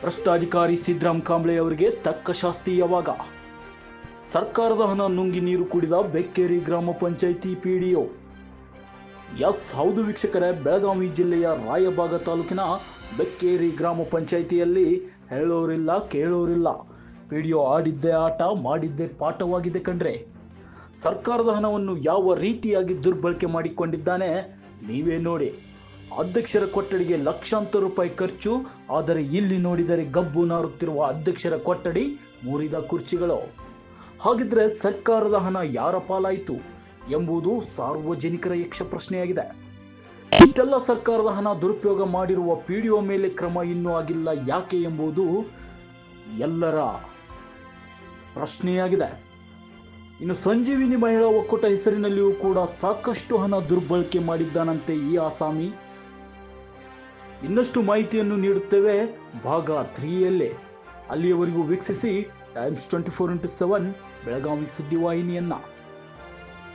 ಭ್ರಷ್ಟಾಧಿಕಾರಿ ಸಿದ್ದರಾಮ್ ಕಾಂಬ್ಳೆ ಅವರಿಗೆ ತಕ್ಕ ಶಾಸ್ತಿ ಯಾವಾಗ? ಸರ್ಕಾರದ ಹಣ ನುಂಗಿ ನೀರು ಕುಡಿದ ಬೆಕ್ಕೇರಿ ಗ್ರಾಮ ಪಂಚಾಯಿತಿ ಪಿಡಿಒ. ಎಸ್ ಹೌದು ವೀಕ್ಷಕರೇ, ಬೆಳಗಾವಿ ಜಿಲ್ಲೆಯ ರಾಯಬಾಗ ತಾಲೂಕಿನ ಬೆಕ್ಕೇರಿ ಗ್ರಾಮ ಪಂಚಾಯಿತಿಯಲ್ಲಿ ಹೇಳೋರಿಲ್ಲ ಕೇಳೋರಿಲ್ಲ. ಪಿಡಿಒ ಆಡಿದ್ದೇ ಆಟ, ಮಾಡಿದ್ದೇ ಪಾಠವಾಗಿದೆ ಕಣ್ರೆ. ಸರ್ಕಾರದ ಹಣವನ್ನು ಯಾವ ರೀತಿಯಾಗಿ ದುರ್ಬಳಕೆ ಮಾಡಿಕೊಂಡಿದ್ದಾನೆ ನೀವೇ ನೋಡಿ. ಅಧ್ಯಕ್ಷರ ಕೊಠಡಿಗೆ ಲಕ್ಷಾಂತರ ರೂಪಾಯಿ ಖರ್ಚು, ಆದರೆ ಇಲ್ಲಿ ನೋಡಿದರೆ ಗಬ್ಬು ನಾರುತ್ತಿರುವ ಅಧ್ಯಕ್ಷರ ಕೊಠಡಿ, ಮುರಿದ ಕುರ್ಚಿಗಳು. ಹಾಗಿದ್ರೆ ಸರ್ಕಾರದ ಹಣ ಯಾರ ಪಾಲಾಯಿತು ಎಂಬುದು ಸಾರ್ವಜನಿಕರ ಯಕ್ಷ ಪ್ರಶ್ನೆಯಾಗಿದೆ. ಇಷ್ಟೆಲ್ಲ ಸರ್ಕಾರದ ಹಣ ದುರುಪಯೋಗ ಮಾಡಿರುವ ಪಿಡಿಒ ಮೇಲೆ ಕ್ರಮ ಇನ್ನೂ ಆಗಿಲ್ಲ ಯಾಕೆ ಎಂಬುದು ಎಲ್ಲರ ಪ್ರಶ್ನೆಯಾಗಿದೆ. ಇನ್ನು ಸಂಜೀವಿನಿ ಮಹಿಳಾ ಒಕ್ಕೂಟ ಹೆಸರಿನಲ್ಲಿಯೂ ಕೂಡ ಸಾಕಷ್ಟು ಹಣ ದುರ್ಬಳಕೆ ಮಾಡಿದ್ದಾನಂತೆ ಈ ಆಸಾಮಿ. ಇನ್ನಷ್ಟು ಮಾಹಿತಿಯನ್ನು ನೀಡುತ್ತೇವೆ ಭಾಗ 3ಯಲ್ಲೇ. ಅಲ್ಲಿಯವರೆಗೂ ವೀಕ್ಷಿಸಿ ಟೈಮ್ಸ್ 24x7 ಬೆಳಗಾವಿ ಸುದ್ದಿವಾಹಿನಿಯನ್ನ.